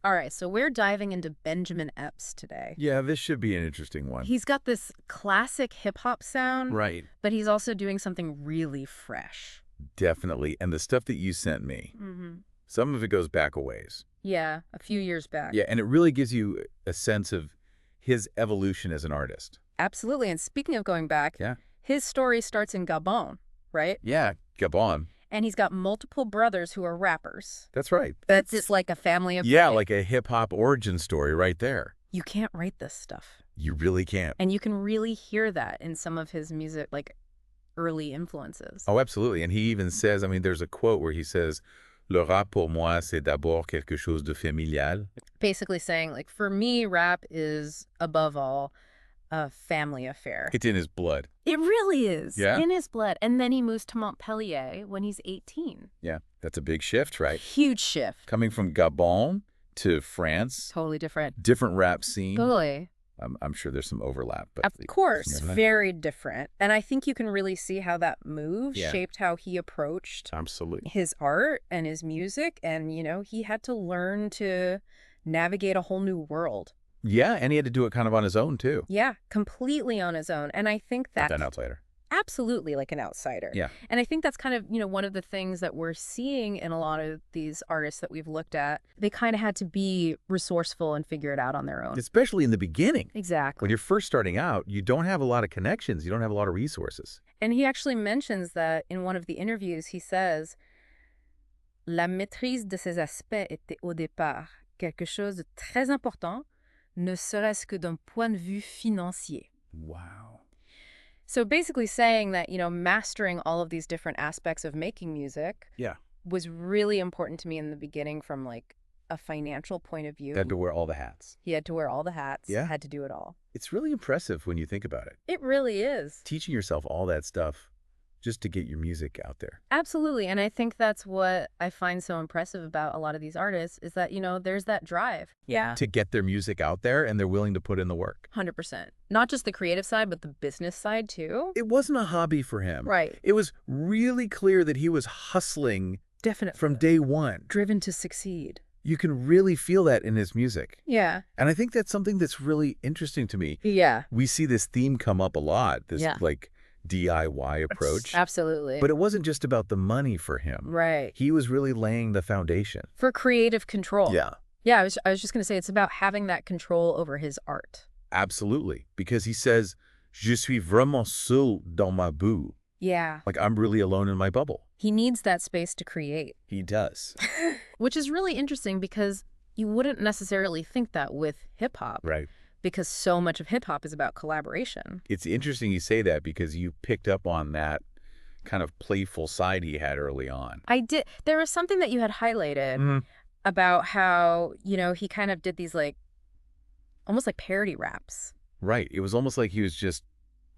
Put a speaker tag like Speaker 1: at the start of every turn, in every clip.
Speaker 1: All right, so we're diving into Benjamin Epps today.
Speaker 2: Yeah, this should be an interesting one.
Speaker 1: He's got this classic hip-hop sound,
Speaker 2: Right.
Speaker 1: but he's also doing something really fresh.
Speaker 2: Definitely. And the stuff that you sent me, some of it goes back a ways.
Speaker 1: Yeah, a few years back.
Speaker 2: Yeah, and it really gives you a sense of his evolution as an artist.
Speaker 1: Absolutely, and speaking of going back,
Speaker 2: Yeah.
Speaker 1: his story starts in Gabon, right?
Speaker 2: Yeah, Gabon.
Speaker 1: And he's got multiple brothers who are rappers.
Speaker 2: That's right.
Speaker 1: That's just like a family of...
Speaker 2: Yeah, like a hip-hop origin story right there.
Speaker 1: You can't write this stuff.
Speaker 2: You really can't.
Speaker 1: And you can really hear that in some of his music, like early influences.
Speaker 2: Oh, absolutely. And he even says, I mean, there's a quote where he says, "Le rap pour moi, c'est d'abord quelque chose de familial."
Speaker 1: Basically saying, like, for me, rap is, above all, a family affair.
Speaker 2: It's in his blood.
Speaker 1: It really is.
Speaker 2: Yeah.
Speaker 1: In his blood. And then he moves to Montpellier when he's 18.
Speaker 2: Yeah, that's a big shift, right?
Speaker 1: Huge shift.
Speaker 2: Coming from Gabon to France,
Speaker 1: Totally different.
Speaker 2: different rap scene.
Speaker 1: Totally.
Speaker 2: I'm sure there's some overlap. But
Speaker 1: Of course.
Speaker 2: Isn't it?
Speaker 1: Very different. And I think you can really see how that move
Speaker 2: Yeah.
Speaker 1: shaped how he approached
Speaker 2: Absolutely.
Speaker 1: his art and his music. And, you know, he had to learn to navigate a whole new world.
Speaker 2: Yeah, and he had to do it kind of on his own, too.
Speaker 1: Yeah, completely on his own. And I think that...
Speaker 2: An outsider.
Speaker 1: Absolutely like an outsider.
Speaker 2: Yeah.
Speaker 1: And I think that's kind of, you know, one of the things that we're seeing in a lot of these artists that we've looked at. They kind of had to be resourceful and figure it out on their own.
Speaker 2: Especially in the beginning.
Speaker 1: Exactly.
Speaker 2: When you're first starting out, you don't have a lot of connections. You don't have a lot of resources.
Speaker 1: And he actually mentions that in one of the interviews. He says, "La maîtrise de ces aspects était au départ quelque chose de très important, ne serait-ce que d'un point de vue financier."
Speaker 2: Wow.
Speaker 1: So basically saying that, you know, mastering all of these different aspects of making music
Speaker 2: Yeah.
Speaker 1: was really important to me in the beginning from like a financial point of view.
Speaker 2: Had to wear all the hats.
Speaker 1: He had to wear all the hats,
Speaker 2: Yeah.
Speaker 1: had to do it all.
Speaker 2: It's really impressive when you think about it.
Speaker 1: It really is.
Speaker 2: Teaching yourself all that stuff just to get your music out there.
Speaker 1: Absolutely. And I think that's what I find so impressive about a lot of these artists is that, you know, there's that drive. Yeah.
Speaker 2: To get their music out there, and they're willing to put in the work.
Speaker 1: 100%. Not just the creative side, but the business side too.
Speaker 2: It wasn't a hobby for him.
Speaker 1: Right.
Speaker 2: It was really clear that he was hustling
Speaker 1: Definitely.
Speaker 2: from day one.
Speaker 1: Driven to succeed.
Speaker 2: You can really feel that in his music.
Speaker 1: Yeah.
Speaker 2: And I think that's something that's really interesting to me.
Speaker 1: Yeah.
Speaker 2: We see this theme come up a lot, this
Speaker 1: Yeah.
Speaker 2: like DIY approach.
Speaker 1: Absolutely.
Speaker 2: But it wasn't just about the money for him.
Speaker 1: Right.
Speaker 2: He was really laying the foundation.
Speaker 1: For creative control.
Speaker 2: Yeah,
Speaker 1: Yeah, I was just going to say it's about having that control over his art.
Speaker 2: absolutely. Because he says, "Je suis vraiment seul dans ma bulle."
Speaker 1: Yeah.
Speaker 2: Like, I'm really alone in my bubble.
Speaker 1: He needs that space to create.
Speaker 2: He does.
Speaker 1: Which is really interesting because you wouldn't necessarily think that with hip-hop.
Speaker 2: Right.
Speaker 1: Because so much of hip-hop is about collaboration.
Speaker 2: It's interesting you say that because you picked up on that kind of playful side he had early on.
Speaker 1: I did. There was something that you had highlighted about how, you know, he kind of did these like, almost like parody raps.
Speaker 2: Right. It was almost like he was just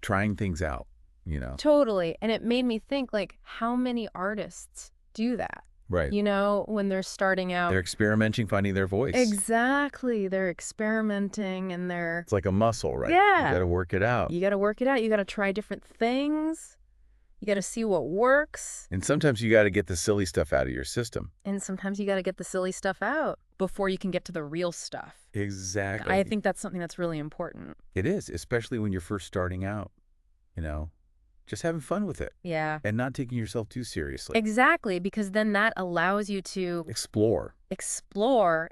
Speaker 2: trying things out, you know?
Speaker 1: Totally. And it made me think, like, how many artists do that?
Speaker 2: Right.
Speaker 1: You know, when they're starting out.
Speaker 2: They're experimenting, finding their voice.
Speaker 1: Exactly. They're experimenting and they're...
Speaker 2: It's like a muscle, right?
Speaker 1: Yeah.
Speaker 2: You got to work it out.
Speaker 1: You got to work it out. You got to try different things. You got to see what works.
Speaker 2: And sometimes you got to get the silly stuff out of your system.
Speaker 1: And sometimes you got to get the silly stuff out before you can get to the real stuff.
Speaker 2: Exactly.
Speaker 1: I think that's something that's really important.
Speaker 2: It is, especially when you're first starting out, you know? Just having fun with it.
Speaker 1: Yeah.
Speaker 2: And not taking yourself too seriously.
Speaker 1: Exactly, because then that allows you to
Speaker 2: Explore.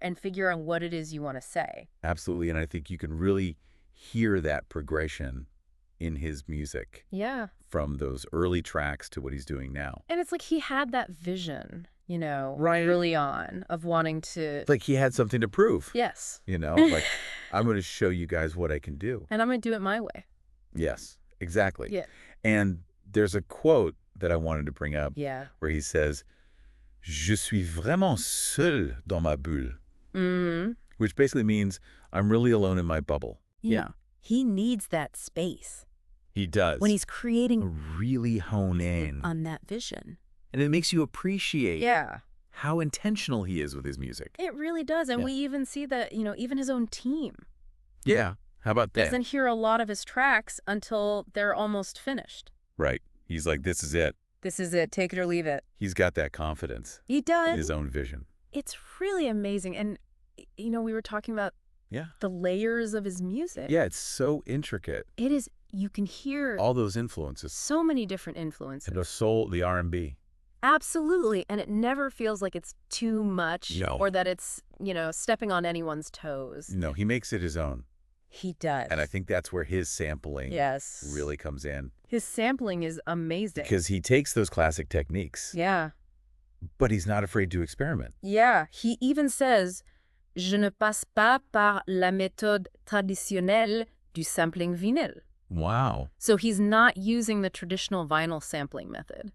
Speaker 1: and figure out what it is you want to say.
Speaker 2: Absolutely. And I think you can really hear that progression in his music.
Speaker 1: Yeah.
Speaker 2: From those early tracks to what he's doing now.
Speaker 1: And it's like he had that vision, you know,
Speaker 2: Right.
Speaker 1: early on of wanting to...
Speaker 2: It's like he had something to prove.
Speaker 1: Yes.
Speaker 2: You know, like, I'm going to show you guys what I can do.
Speaker 1: And I'm going to do it my way.
Speaker 2: Yes, exactly.
Speaker 1: Yeah.
Speaker 2: And there's a quote that I wanted to bring up
Speaker 1: Yeah.
Speaker 2: where he says, "Je suis vraiment seul dans ma bulle," which basically means I'm really alone in my bubble.
Speaker 1: Yeah. He needs that space
Speaker 2: He does.
Speaker 1: when he's creating
Speaker 2: really hone in.
Speaker 1: on that vision.
Speaker 2: And it makes you appreciate
Speaker 1: Yeah.
Speaker 2: how intentional he is with his music.
Speaker 1: It really does. And
Speaker 2: Yeah.
Speaker 1: we even see that, you know, even his own team
Speaker 2: Yeah. How about that?
Speaker 1: doesn't hear a lot of his tracks until they're almost finished.
Speaker 2: Right. He's like, this is it.
Speaker 1: This is it. Take it or leave it.
Speaker 2: He's got that confidence
Speaker 1: He does.
Speaker 2: in his own vision.
Speaker 1: It's really amazing. And we were talking about
Speaker 2: Yeah.
Speaker 1: the layers of his music.
Speaker 2: Yeah, it's so intricate.
Speaker 1: It is, you can hear
Speaker 2: All those influences.
Speaker 1: so many different influences.
Speaker 2: And the soul, the R&B.
Speaker 1: Absolutely. And it never feels like it's too much
Speaker 2: No.
Speaker 1: or that it's, stepping on anyone's toes.
Speaker 2: No, he makes it his own.
Speaker 1: He does.
Speaker 2: And I think that's where his sampling
Speaker 1: yes.
Speaker 2: really comes in.
Speaker 1: His sampling is amazing.
Speaker 2: Because he takes those classic techniques,
Speaker 1: yeah.
Speaker 2: but he's not afraid to experiment.
Speaker 1: Yeah. He even says, Je ne passe pas par la méthode traditionnelle du sampling vinyle.
Speaker 2: Wow.
Speaker 1: So he's not using the traditional vinyl sampling method.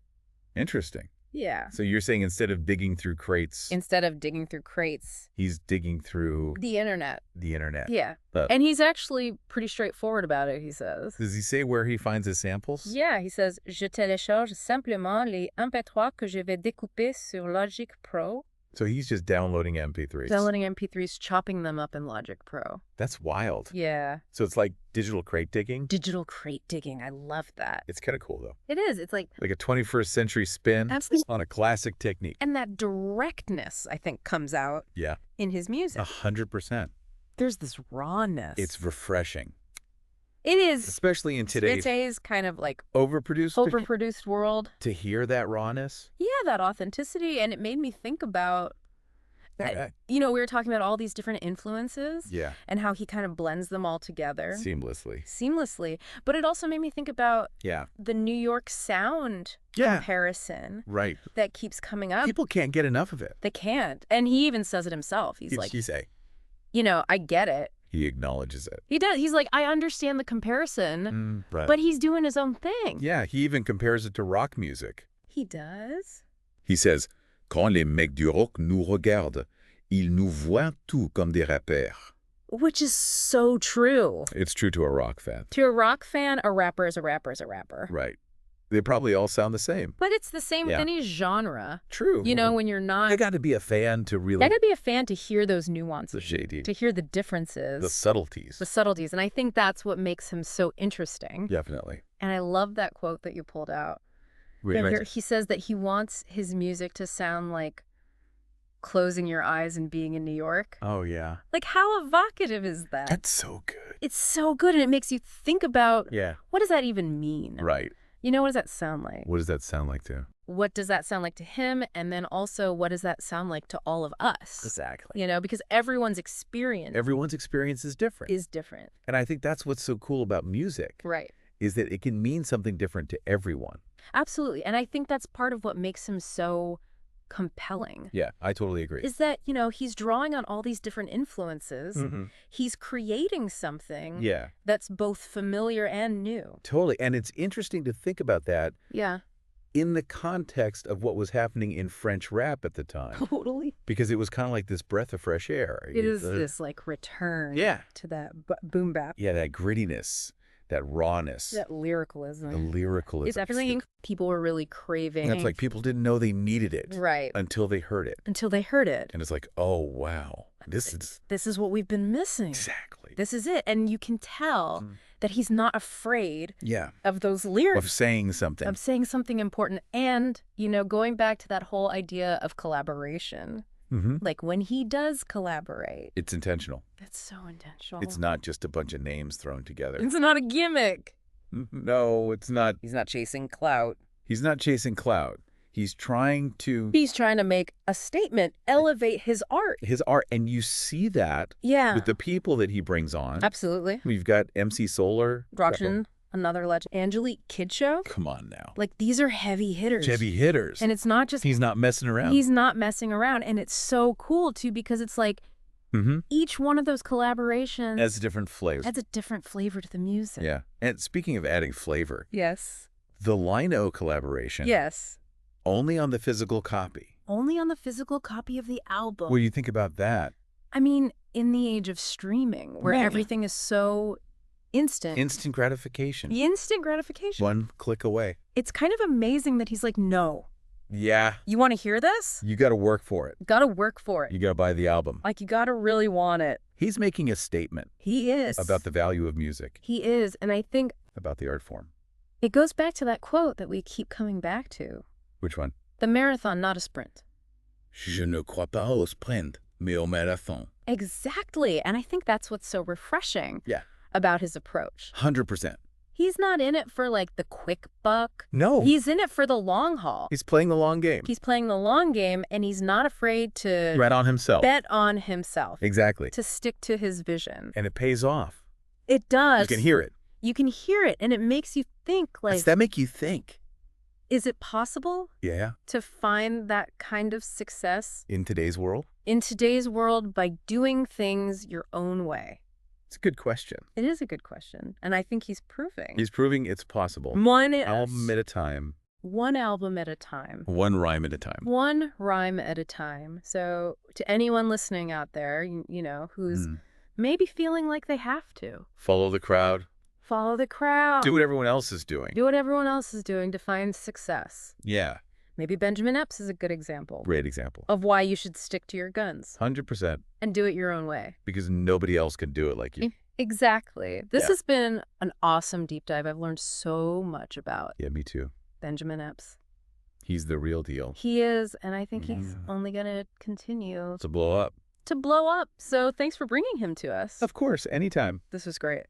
Speaker 2: Interesting.
Speaker 1: Yeah.
Speaker 2: So you're saying instead of digging through crates,
Speaker 1: Instead of digging through crates.
Speaker 2: he's digging through
Speaker 1: The internet.
Speaker 2: the internet.
Speaker 1: Yeah.
Speaker 2: But
Speaker 1: And he's actually pretty straightforward about it, he says.
Speaker 2: does he say where he finds his samples?
Speaker 1: Yeah, he says, Je télécharge simplement les MP3 que je vais découper sur Logic Pro.
Speaker 2: So he's just downloading MP3s.
Speaker 1: Downloading MP3s, chopping them up in Logic Pro.
Speaker 2: That's wild.
Speaker 1: Yeah.
Speaker 2: So it's like digital crate digging?
Speaker 1: Digital crate digging. I love that.
Speaker 2: It's kind of cool, though.
Speaker 1: It is. It's like,
Speaker 2: Like a 21st century spin
Speaker 1: absolutely.
Speaker 2: on a classic technique.
Speaker 1: And that directness, I think, comes out
Speaker 2: Yeah.
Speaker 1: in his music.
Speaker 2: 100%.
Speaker 1: There's this rawness.
Speaker 2: It's refreshing.
Speaker 1: It is.
Speaker 2: Especially in today's
Speaker 1: kind of like
Speaker 2: overproduced
Speaker 1: world.
Speaker 2: to hear that rawness.
Speaker 1: Yeah, that authenticity. And it made me think about, we were talking about all these different influences.
Speaker 2: Yeah.
Speaker 1: And how he kind of blends them all together.
Speaker 2: Seamlessly.
Speaker 1: But it also made me think about
Speaker 2: Yeah.
Speaker 1: the New York sound
Speaker 2: Yeah.
Speaker 1: comparison
Speaker 2: Right.
Speaker 1: that keeps coming up.
Speaker 2: People can't get enough of it.
Speaker 1: They can't. And he even says it himself. He's like,
Speaker 2: You say.
Speaker 1: I get it.
Speaker 2: He acknowledges it.
Speaker 1: He does. He's like, I understand the comparison,
Speaker 2: Right.
Speaker 1: but he's doing his own thing.
Speaker 2: Yeah, he even compares it to rock music.
Speaker 1: He does.
Speaker 2: He says, Quand les mecs du rock nous regardent, ils nous voient tous comme des rappeurs.
Speaker 1: Which is so true.
Speaker 2: It's true to a rock fan.
Speaker 1: To a rock fan, a rapper is a rapper is a rapper.
Speaker 2: Right. They probably all sound the same.
Speaker 1: But it's the same with
Speaker 2: Yeah.
Speaker 1: any genre.
Speaker 2: True.
Speaker 1: When you're not...
Speaker 2: I got to be a fan to really...
Speaker 1: I got to be a fan to hear those nuances.
Speaker 2: The shady.
Speaker 1: To hear the differences.
Speaker 2: The subtleties.
Speaker 1: The subtleties. And I think that's what makes him so interesting.
Speaker 2: Definitely.
Speaker 1: And I love that quote that you pulled out. He says that he wants his music to sound like closing your eyes and being in New York.
Speaker 2: Oh, yeah.
Speaker 1: Like, how evocative is that?
Speaker 2: That's so good.
Speaker 1: It's so good, and it makes you think about,
Speaker 2: Yeah.
Speaker 1: what does that even mean?
Speaker 2: Right.
Speaker 1: What does that sound like?
Speaker 2: What does that sound like, too?
Speaker 1: What does that sound like to him? And then also, what does that sound like to all of us?
Speaker 2: Exactly.
Speaker 1: Because everyone's experience
Speaker 2: is different.
Speaker 1: is different.
Speaker 2: And I think that's what's so cool about music.
Speaker 1: Right.
Speaker 2: Is that it can mean something different to everyone.
Speaker 1: Absolutely. And I think that's part of what makes him so compelling.
Speaker 2: Yeah, I totally agree.
Speaker 1: Is that, he's drawing on all these different influences.
Speaker 2: Mhm.
Speaker 1: He's creating something
Speaker 2: Yeah.
Speaker 1: that's both familiar and new.
Speaker 2: Totally. And it's interesting to think about that
Speaker 1: Yeah.
Speaker 2: in the context of what was happening in French rap at the time.
Speaker 1: Totally.
Speaker 2: Because it was kind of like this breath of fresh air.
Speaker 1: It is this like return
Speaker 2: Yeah.
Speaker 1: to that boom bap.
Speaker 2: Yeah, that grittiness, that rawness,
Speaker 1: That lyricalism.
Speaker 2: the lyricalism.
Speaker 1: It's everything people were really craving.
Speaker 2: And it's like people didn't know they needed it.
Speaker 1: Right.
Speaker 2: Until they heard it.
Speaker 1: Until they heard it.
Speaker 2: And it's like, oh, wow. This
Speaker 1: is what we've been missing.
Speaker 2: Exactly.
Speaker 1: This is it. And you can tell that he's not afraid of those lyrics.
Speaker 2: Of saying something.
Speaker 1: Of saying something important. And, going back to that whole idea of collaboration.
Speaker 2: Mm-hmm.
Speaker 1: Like when he does collaborate.
Speaker 2: It's intentional.
Speaker 1: It's so intentional.
Speaker 2: It's not just a bunch of names thrown together.
Speaker 1: It's not a gimmick.
Speaker 2: No, it's not.
Speaker 1: He's not chasing clout.
Speaker 2: He's not chasing clout. He's trying to
Speaker 1: make a statement, elevate his art.
Speaker 2: And you see that with the people that he brings on.
Speaker 1: Absolutely.
Speaker 2: We've got MC Solar.
Speaker 1: Roxanne, another legend. Angelique Kidjo.
Speaker 2: Come on now.
Speaker 1: Like, these are heavy hitters.
Speaker 2: And
Speaker 1: it's not just...
Speaker 2: He's not messing around.
Speaker 1: He's not messing around. And it's so cool, too, because it's like each one of those collaborations...
Speaker 2: Adds a different flavor.
Speaker 1: Adds a different flavor to the music.
Speaker 2: Yeah. And speaking of adding flavor.
Speaker 1: Yes.
Speaker 2: The Lino collaboration.
Speaker 1: Yes.
Speaker 2: Only on the physical copy.
Speaker 1: Only on the physical copy of the album.
Speaker 2: What do you think about that?
Speaker 1: I mean, in the age of streaming, where everything is so instant.
Speaker 2: Instant gratification.
Speaker 1: The instant gratification.
Speaker 2: One click away.
Speaker 1: It's kind of amazing that he's like, no.
Speaker 2: Yeah.
Speaker 1: You want to hear this?
Speaker 2: You got to work for it.
Speaker 1: Got to work for it.
Speaker 2: You got to buy the album.
Speaker 1: Like, you got to really want it.
Speaker 2: He's making a statement.
Speaker 1: He is.
Speaker 2: About the value of music.
Speaker 1: He is. And I think...
Speaker 2: About the art form.
Speaker 1: It goes back to that quote that we keep coming back to.
Speaker 2: Which one?
Speaker 1: The marathon, not a sprint.
Speaker 2: Je ne crois pas au sprint. mais au marathon.
Speaker 1: Exactly. And I think that's what's so refreshing
Speaker 2: Yeah.
Speaker 1: about his approach.
Speaker 2: 100%.
Speaker 1: He's not in it for like the quick buck.
Speaker 2: No.
Speaker 1: He's in it for the long haul.
Speaker 2: He's playing the long game.
Speaker 1: He's playing the long game, and he's not afraid to
Speaker 2: Bet on himself.
Speaker 1: bet on himself.
Speaker 2: Exactly.
Speaker 1: To stick to his vision.
Speaker 2: And it pays off.
Speaker 1: It does.
Speaker 2: You can hear it.
Speaker 1: You can hear it, and it makes you think, like,
Speaker 2: Does that make you think?
Speaker 1: is it possible
Speaker 2: Yeah.
Speaker 1: to find that kind of success
Speaker 2: In today's world?
Speaker 1: in today's world by doing things your own way?
Speaker 2: It's a good question.
Speaker 1: It is a good question, and I think he's proving.
Speaker 2: He's proving it's possible.
Speaker 1: One
Speaker 2: Album at a time.
Speaker 1: One album at a time.
Speaker 2: One rhyme at a time.
Speaker 1: One rhyme at a time. So to anyone listening out there, you know, who's maybe feeling like they have to.
Speaker 2: Follow the crowd.
Speaker 1: Follow the crowd.
Speaker 2: Do what everyone else is doing.
Speaker 1: Do what everyone else is doing to find success.
Speaker 2: Yeah.
Speaker 1: Maybe Benjamin Epps is a good example.
Speaker 2: Great example.
Speaker 1: Of why you should stick to your guns.
Speaker 2: 100%.
Speaker 1: And do it your own way.
Speaker 2: Because nobody else can do it like you.
Speaker 1: Exactly. This has been an awesome deep dive. I've learned so much about
Speaker 2: Yeah, me too.
Speaker 1: Benjamin Epps.
Speaker 2: He's the real deal.
Speaker 1: He is, and I think he's only going to continue
Speaker 2: To blow up.
Speaker 1: to blow up. So thanks for bringing him to us.
Speaker 2: Of course, anytime.
Speaker 1: This was great.